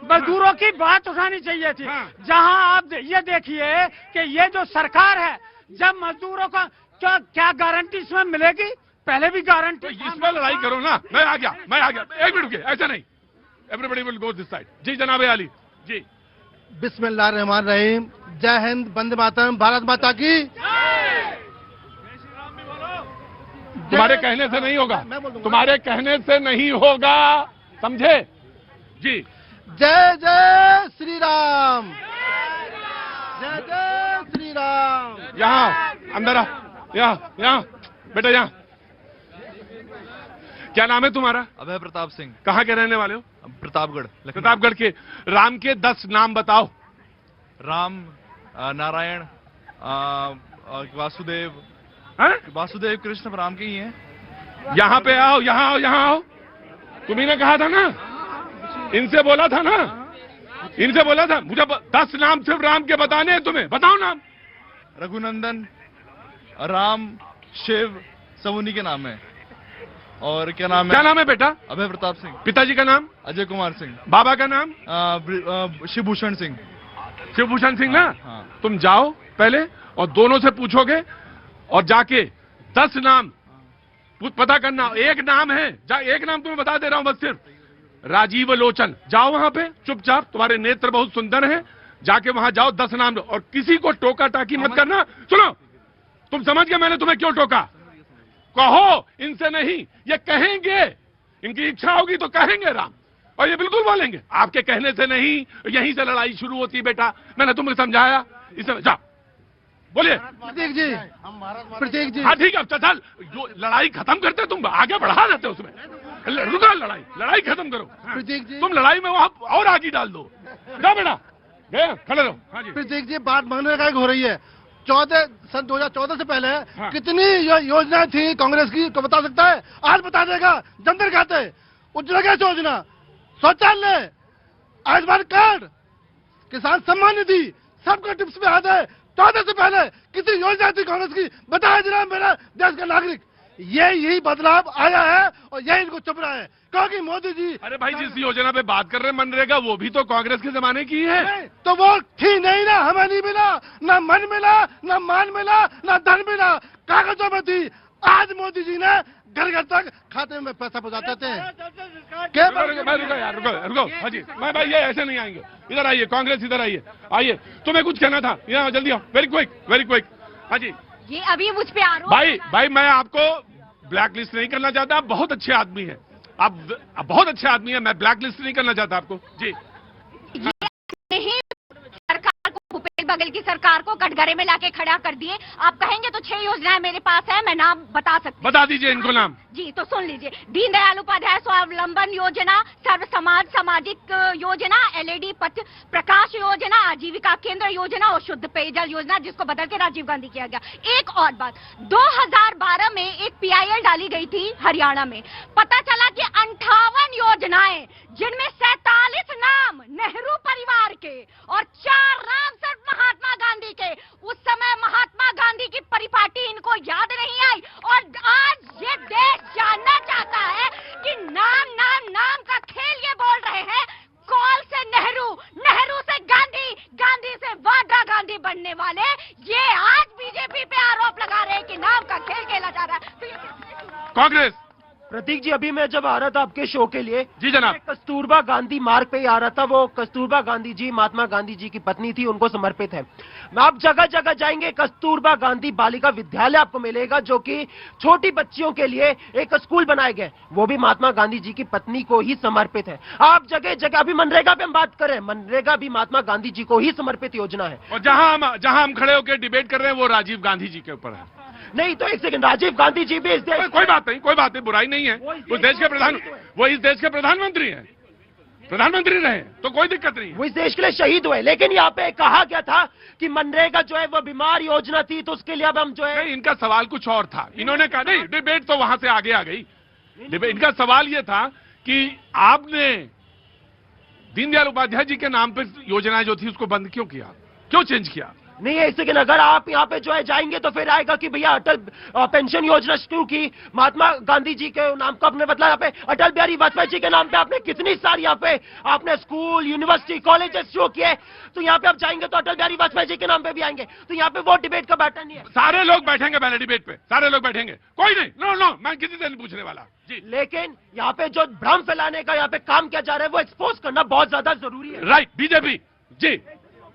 मजदूरों की बात उठानी चाहिए थी। जहां आप ये देखिए कि ये जो सरकार है, जब मजदूरों का क्या गारंटी इसमें मिलेगी? पहले भी गारंटी। इसमें लड़ाई करो ना। मैं आ गया। एक मिनट के, ऐसा नहीं, everybody will go this side. जी जनाब अली जी। बिस्मिल्लाहिर्रहमानिर्रहीम। जय हिंद, वंदे मातरम, भारत माता की। तुम्हारे कहने से नहीं होगा, तुम्हारे कहने से नहीं होगा, समझे? जी। जय जय श्री राम, जय जय श्री राम। यहाँ अंदर आ, यहाँ बेटा, यहाँ। क्या नाम है तुम्हारा? अभय प्रताप सिंह। कहाँ के रहने वाले हो? प्रतापगढ़ के। राम के 10 नाम बताओ। राम, नारायण, वासुदेव। वासुदेव कृष्ण राम के ही हैं। यहाँ पे आओ, यहाँ आओ। तुम्ही ने कहा था ना, इनसे बोला था ना, मुझे 10 नाम सिर्फ राम के बताने हैं तुम्हें। बताओ नाम। रघुनंदन, राम, शिव, सब उन्हीं के नाम है। और क्या नाम है बेटा? अभय प्रताप सिंह। पिताजी का नाम? अजय कुमार सिंह। बाबा का नाम? शिवभूषण सिंह। शिवभूषण सिंह ना? हाँ। तुम जाओ पहले और दोनों से पूछोगे, और जाके 10 नाम पता करना। एक नाम है, एक नाम तुम्हें बता दे रहा हूं बस, सिर्फ राजीव लोचन। जाओ वहां पे चुपचाप, तुम्हारे नेत्र बहुत सुंदर हैं, जाके वहां जाओ, 10 नाम। और किसी को टोका टाकी मत करना। सुनो, तुम समझ गए मैंने तुम्हें क्यों टोका? कहो इनसे नहीं, ये कहेंगे, इनकी इच्छा होगी तो कहेंगे राम, और ये बिल्कुल बोलेंगे। आपके कहने से नहीं, यहीं से लड़ाई शुरू होती बेटा। मैंने तुम्हें समझाया, इसे जा बोलिए। प्रतीक जी। हाँ ठीक है, चल जो लड़ाई खत्म करते, तुम आगे बढ़ा देते उसमें। रुको, लड़ाई खत्म करो। प्रतीक जी, तुम लड़ाई में वहां और आगे डाल दो। जा बेटा, गए खड़े रहो। हाँ जी। प्रतीक जी, बात मनरेगा की हो रही है। सन 2014 से पहले कितनी योजनाएं थी कांग्रेस की, तो बता सकता है? आज बता देगा। जनधन खाते, उज्ज्वला गैस योजना, शौचालय, आयुष्मान कार्ड, किसान सम्मान निधि, सबका टिप्स में हाथ है। 14 से पहले किसी योजना थी कांग्रेस की? बताया जनाब मेरा देश का नागरिक। यही बदलाव आया है और यही इनको चुपना है, क्योंकि मोदी जी। अरे भाई, जिस योजना पे बात कर रहे हैं मनरेगा, वो भी तो कांग्रेस के जमाने की है। तो वो थी नहीं ना, हमें नहीं मिला, ना मन मिला, ना मान मिला, ना धन मिला, कागजों में थी। आज मोदी जी ने घर घर तक खाते में पैसा पहुंचाते थे। रुको हाँ जी, मैं भाई ये ऐसे नहीं आएंगे। इधर आइए, कांग्रेस इधर आइए, आइए। तुम्हें कुछ कहना था, यहाँ जल्दी आओ, वेरी क्विक। हाँ जी, ये अभी मुझ पे आरोप। भाई मैं आपको ब्लैक लिस्ट नहीं करना चाहता। आप बहुत अच्छे आदमी हैं, आप बहुत अच्छे आदमी हैं। मैं ब्लैक लिस्ट नहीं करना चाहता आपको जी। नहीं, सरकार को, भूपेश बघेल की सरकार को कटघरे में लाके खड़ा कर दिए। आप कहेंगे तो 6 योजनाएं मेरे पास है, मैं नाम बता सकती हूँ। बता दीजिए इनको नाम। जी, तो सुन लीजिए। दीनदयाल उपाध्याय स्वावलंबन योजना, सर्व समाज सामाजिक योजना, LED पथ प्रकाश योजना, आजीविका केंद्र योजना और शुद्ध पेयजल योजना, जिसको बदल के राजीव गांधी किया गया। एक और बात, 2012 में एक PIL डाली गई थी हरियाणा में। पता चला कि 58 योजनाएं, जिनमें 47 नाम नेहरू परिवार के और 4 नाम सिर्फ महात्मा गांधी के। उस समय महात्मा गांधी की परिपाटी इनको याद नहीं आई और आज ये देश जानना चाहता है कि नाम नाम नाम का खेल ये बोल रहे हैं। कॉल से नेहरू, नेहरू से गांधी, गांधी से वादा गांधी बनने वाले ये आज बीजेपी पे आरोप लगा रहे हैं कि नाम का खेल खेला जा रहा है। तो कांग्रेस। प्रतीक जी, अभी मैं जब आ रहा था आपके शो के लिए, जी जनाब, कस्तूरबा गांधी मार्ग पे ही आ रहा था। वो कस्तूरबा गांधी जी महात्मा गांधी जी की पत्नी थी, उनको समर्पित है। आप जगह जगह जाएंगे, कस्तूरबा गांधी बालिका विद्यालय आपको मिलेगा, जो कि छोटी बच्चियों के लिए एक स्कूल बनाए गए, वो भी महात्मा गांधी जी की पत्नी को ही समर्पित है। आप जगह जगह, अभी मनरेगा पे हम बात करें, मनरेगा भी महात्मा गांधी जी को ही समर्पित योजना है। और जहां हम खड़े होकर डिबेट कर रहे हैं वो राजीव गांधी जी के ऊपर है। नहीं तो एक सेकंड, राजीव गांधी जी भी इस देश, कोई बात नहीं, बुराई नहीं है। वो इस देश के प्रधानमंत्री हैं, प्रधानमंत्री रहे तो कोई दिक्कत नहीं है। वो इस देश के लिए शहीद हुए। लेकिन यहाँ पे कहा गया था कि मनरेगा जो है वो बीमार योजना थी, तो उसके लिए अब हम जो है, नहीं, इनका सवाल कुछ और था। इन्होंने कहा नहीं, डिबेट तो वहां से आगे आ गई। इनका सवाल ये था कि आपने दीनदयाल उपाध्याय जी के नाम पर योजनाएं जो थी उसको बंद क्यों किया, क्यों चेंज किया? नहीं है। लेकिन अगर आप यहाँ पे जो है जाएंगे तो फिर आएगा कि भैया अटल पेंशन योजना शुरू की महात्मा गांधी जी के नाम को आपने बदला। यहाँ पे अटल बिहारी वाजपेयी जी के नाम पे आपने कितनी सारी यहाँ पे आपने स्कूल, यूनिवर्सिटी, कॉलेजेस शुरू किए। तो यहाँ पे आप जाएंगे तो अटल बिहारी वाजपेयी जी के नाम पे भी आएंगे। तो यहाँ पे वो डिबेट का बैठा नहीं है। सारे लोग बैठेंगे पहले डिबेट पे, सारे लोग बैठेंगे, कोई नहीं। नो, मैं किसी से नहीं पूछने वाला जी। लेकिन यहाँ पे जो भ्रम फैलाने का यहाँ पे काम किया जा रहा है वो एक्सपोज करना बहुत ज्यादा जरूरी है। राइट, बीजेपी जी।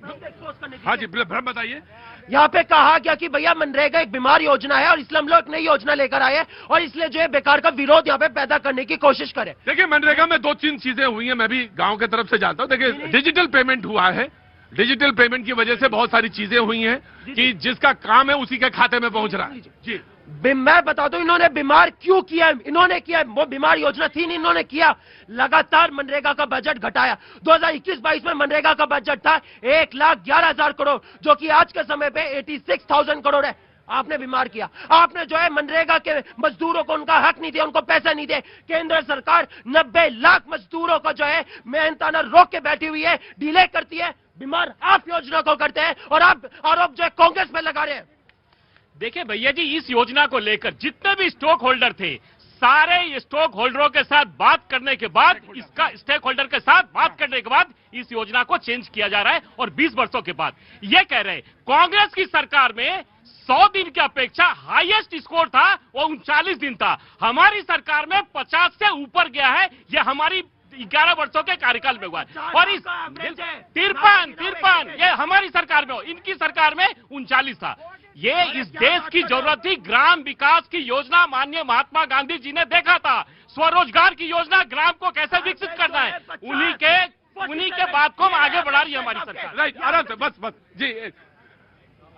हाँ जी, भ्रम बताइए। यहाँ पे कहा गया कि भैया मनरेगा एक बीमार योजना है और इसलिए हम लोग नई योजना लेकर आए और इसलिए जो है बेकार का विरोध यहाँ पे पैदा करने की कोशिश करें। देखिए, मनरेगा में 2-3 चीजें हुई हैं, मैं भी गांव के तरफ से जानता हूँ। देखिए, डिजिटल पेमेंट हुआ है, डिजिटल पेमेंट की वजह से बहुत सारी चीजें हुई हैं कि जिसका काम है उसी के खाते में पहुंच रहा है जी। मैं बता दूं इन्होंने बीमार क्यों किया है। इन्होंने किया, वो बीमार योजना थी नहीं, इन्होंने किया लगातार मनरेगा का बजट घटाया। 2021-22 में मनरेगा का बजट था 1,11,000 करोड़, जो कि आज के समय पे 86,000 करोड़ है। आपने बीमार किया। आपने जो है मनरेगा के मजदूरों को उनका हक नहीं दिया, उनको पैसा नहीं दिए। केंद्र सरकार 90 लाख मजदूरों को जो है मेहनताना रोक के बैठी हुई है, डिले करती है। बीमार आप योजना को करते हैं और आप आरोप जो है कांग्रेस पे लगा रहे हैं। देखिए भैया जी, इस योजना को लेकर जितने भी स्टॉक होल्डर थे, सारे स्टॉक होल्डरों के साथ बात करने के बाद, इसका स्टेक होल्डर के साथ बात करने के बाद इस योजना को चेंज किया जा रहा है। और 20 वर्षों के बाद ये कह रहे हैं कांग्रेस की सरकार में 100 दिन की अपेक्षा हाईएस्ट स्कोर था वो 39 दिन था। हमारी सरकार में 50 से ऊपर गया है। ये हमारी 11 वर्षों के कार्यकाल में हुआ है। और इस 53 ये हमारी सरकार में हो, इनकी सरकार में 39 था। ये इस देश की जरूरत थी। ग्राम विकास की योजना माननीय महात्मा गांधी जी ने देखा था। स्वरोजगार की योजना, ग्राम को कैसे विकसित करना है, उन्हीं के बात को हम आगे बढ़ा रही है हमारी सरकार। राइट, आराम से, बस जी।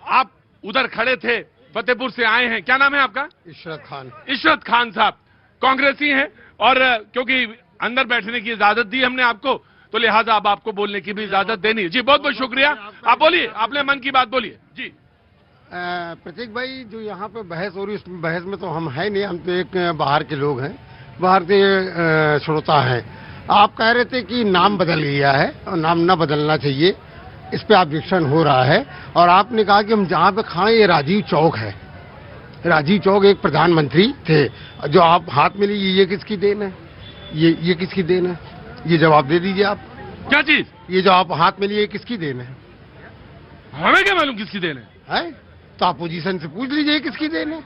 आप उधर खड़े थे, फतेहपुर से आए हैं, क्या नाम है आपका? इशरत खान साहब कांग्रेसी हैं और क्योंकि अंदर बैठने की इजाजत दी हमने आपको, तो लिहाजा अब आपको बोलने की भी इजाजत देनी है जी। बहुत बहुत शुक्रिया। आप बोलिए, आपने मन की बात बोलिए जी। प्रतीक भाई, जो यहाँ पे बहस हो रही है, उस बहस में तो हम है नहीं, हम तो एक बाहर के लोग हैं, बाहर के श्रोता हैं। आप कह रहे थे कि नाम बदल गया है और नाम न बदलना चाहिए। इस पे ऑब्जेक्शन हो रहा है। और आपने कहा कि हम जहाँ पे खाएं ये राजीव चौक है। राजीव चौक एक प्रधानमंत्री थे जो आप हाथ में लिए, ये किसकी देन है? ये किसकी देन है? ये जवाब दे दीजिए आप। क्या चीज? ये जो आप हाथ में लिए किसकी देन है? हमें क्या मालूम किसकी देन है? तो आप पोजीशन से पूछ लीजिए किसकी देन है।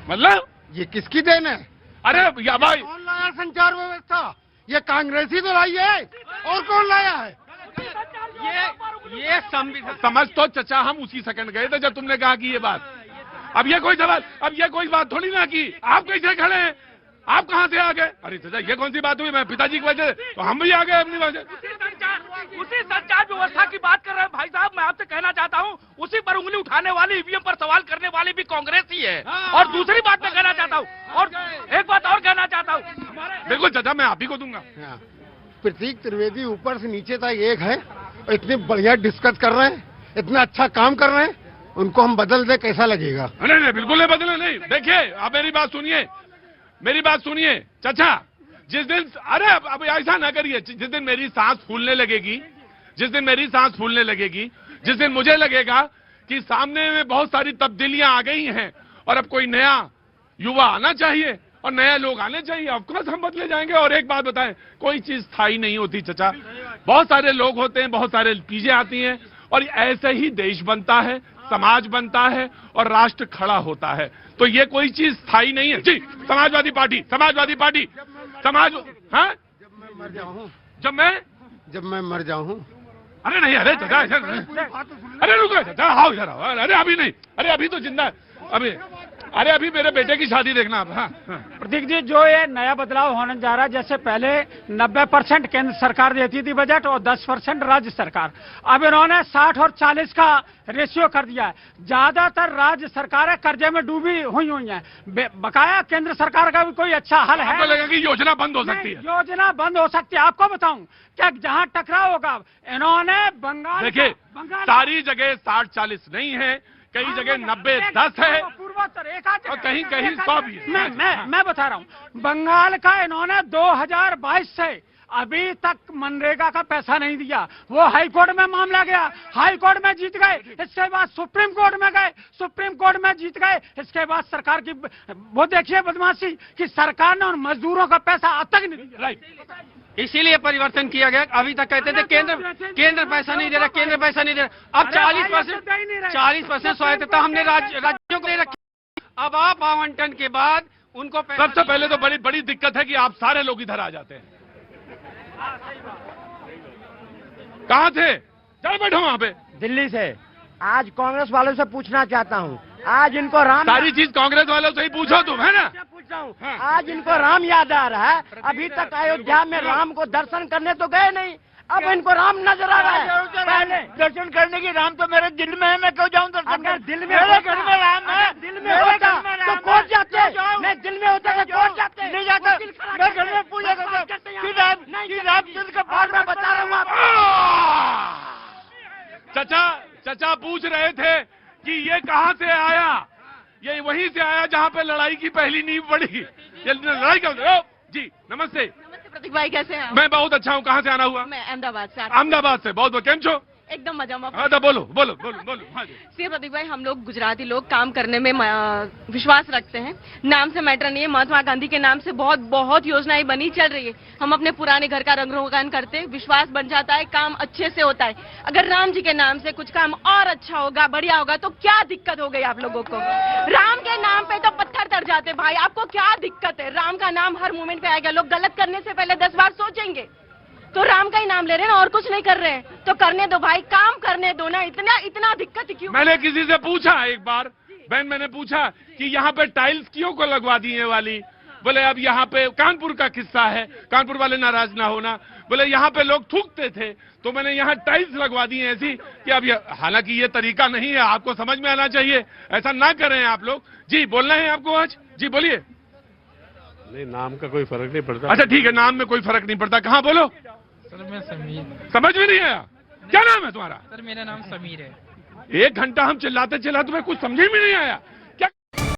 मतलब ये किसकी देन है? अरे या भाई, कौन लाया संचार व्यवस्था? ये कांग्रेसी तो लाई है, और कौन लाया है? ये समझ तो चचा हम उसी सेकंड गए थे जब तुमने कहा कि ये बात। अब ये कोई सवाल, अब ये कोई बात थोड़ी ना की आप कैसे खड़े हैं, आप कहां से आ गए? अरे चाचा ये कौन सी बात हुई? मैं पिताजी की वजह तो हम भी आ गए अपनी वजह। उसी संचार व्यवस्था की बात कर रहे हैं भाई साहब। मैं आपसे कहना चाहता हूं, उसी पर उंगली उठाने वाली, ईवीएम पर सवाल करने वाली भी कांग्रेस ही है। और दूसरी बात मैं कहना चाहता हूं, और एक बात और कहना चाहता हूं। बिल्कुल चाचा, मैं आप ही को दूंगा। प्रतीक त्रिवेदी ऊपर से नीचे तक एक है, इतने बढ़िया डिस्कस कर रहे हैं, इतना अच्छा काम कर रहे हैं, उनको हम बदल दे कैसा लगेगा? नहीं बिल्कुल नहीं बदले। नहीं देखिए, आप मेरी बात सुनिए, मेरी बात सुनिए चाचा। जिस दिन, अरे अब ऐसा ना करिए, जिस दिन मेरी सांस फूलने लगेगी, जिस दिन मेरी सांस फूलने लगेगी, जिस दिन मुझे लगेगा कि सामने में बहुत सारी तब्दीलियां आ गई हैं और अब कोई नया युवा आना चाहिए और नए लोग आने चाहिए, ऑफकोर्स हम बदले जाएंगे। और एक बात बताएं, कोई चीज स्थायी नहीं होती चाचा। बहुत सारे लोग होते हैं, बहुत सारे चीजें आती हैं, और ऐसे ही देश बनता है, समाज बनता है और राष्ट्र खड़ा होता है। तो ये कोई चीज स्थायी नहीं है। जी, समाजवादी पार्टी, समाज हाँ? जब मैं मर जाऊं। अरे नहीं, अरे चाचा ऐसा, अरे रुको चाचा, आओ इधर आओ। अरे अभी नहीं, अरे अभी तो जिंदा, अभी, अरे अभी मेरे बेटे की शादी देखना आप। हाँ। प्रतीक जी, जो ये नया बदलाव होने जा रहा है, जैसे पहले 90% केंद्र सरकार देती थी बजट और 10% राज्य सरकार, अब इन्होंने 60 और 40 का रेशियो कर दिया है। ज्यादातर राज्य सरकारें कर्जे में डूबी हुई हैं। बकाया केंद्र सरकार का भी कोई अच्छा हल है? आपको लगेगा कि योजना बंद हो सकती है? योजना बंद हो सकती है। आपको बताऊं क्या, जहां टकराव होगा, इन्होंने बंगाल, देखिए सारी जगह 60-40 नहीं है, कई जगह 90-10 है, पूर्वोत्तर एक आध और कहीं 100 भी है। मैं बता रहा हूँ, बंगाल का इन्होंने 2022 से अभी तक मनरेगा का पैसा नहीं दिया। वो हाई कोर्ट में मामला गया, हाई कोर्ट में जीत गए, इसके बाद सुप्रीम कोर्ट में गए, सुप्रीम कोर्ट में जीत गए, इसके बाद सरकार की वो देखिए बदमाशी कि सरकार ने उन मजदूरों का पैसा अब तक नहीं दिया। इसीलिए परिवर्तन किया गया। अभी तक कहते थे केंद्र पैसा नहीं दे रहा, केंद्र पैसा नहीं दे रहा। अब 40% स्वायत्तता हमने राज्यों को दे रखी। अब आप आवंटन के बाद उनको सबसे पहले तो बड़ी दिक्कत है कि आप सारे लोग इधर आ जाते हैं। कहाँ थे? चल बैठो वहाँ पे। दिल्ली से। आज कांग्रेस वालों से पूछना चाहता हूँ, आज इनको राम, सारी चीज कांग्रेस वालों से ही पूछो तुम, है ना? हाँ। आज इनको राम याद आ रहा है। अभी तक अयोध्या में राम को दर्शन करने तो गए नहीं, अब इनको राम नजर आ रहा है। पहले दर्शन करने की राम तो मेरे दिल में है, मैं क्यों जाऊँ दर्शन? अगर दिल में मेरे घर में राम है, दिल में होता तो कोर्ट जाते, मैं दिल में होता तो कोर्ट जाते, नहीं जाता। मैं घर में पूजा करता, रामचंद्र का पाठ में बता रहा हूँ। चचा पूछ रहे थे कि ये कहाँ से आया? ये वहीं से आया जहाँ पे लड़ाई की पहली नींव पड़ी। ये लड़ाई का जी। नमस्ते प्रतीक भाई, कैसे हैं? मैं बहुत अच्छा हूँ। कहाँ से आना हुआ? मैं अहमदाबाद से। अहमदाबाद से। बहुत केम छो? एकदम मजा में। हाँ तो बोलो। हाँ जी। सी प्रतीक भाई, हम लोग गुजराती लोग काम करने में विश्वास रखते हैं। नाम से मैटर नहीं है, महात्मा गांधी के नाम से बहुत योजनाएं बनी चल रही है। हम अपने पुराने घर का रंग रोगान करते हैं, विश्वास बन जाता है, काम अच्छे से होता है। अगर राम जी के नाम से कुछ काम और अच्छा होगा, बढ़िया होगा, तो क्या दिक्कत हो गई आप लोगों को? राम के नाम पे तो पत्थर तर जाते भाई, आपको क्या दिक्कत है? राम का नाम हर मोमेंट पे आएगा। लोग गलत करने से पहले 10 बार सोचेंगे। तो राम का ही नाम ले रहे हैं ना, और कुछ नहीं कर रहे हैं, तो करने दो भाई, काम करने दो ना। इतना दिक्कत क्यों? मैंने किसी से पूछा एक बार, बहन, मैंने पूछा कि यहाँ पे टाइल्स क्यों को लगवा दी है वाली? बोले अब यहाँ पे कानपुर का किस्सा है, कानपुर वाले नाराज ना होना। बोले यहाँ पे लोग थूकते थे, तो मैंने यहाँ टाइल्स लगवा दी है ऐसी कि अब हालांकि ये तरीका नहीं है, आपको समझ में आना चाहिए, ऐसा ना करें आप लोग। जी, बोलना है आपको आज? जी बोलिए। नहीं, नाम का कोई फर्क नहीं पड़ता। अच्छा ठीक है, नाम में कोई फर्क नहीं पड़ता। कहाँ बोलो? सर मैं समीर। समझ में नहीं आया? क्या नाम है तुम्हारा? सर मेरा नाम समीर है। 1 घंटा हम चिल्लाते तुम्हें कुछ समझ में नहीं आया?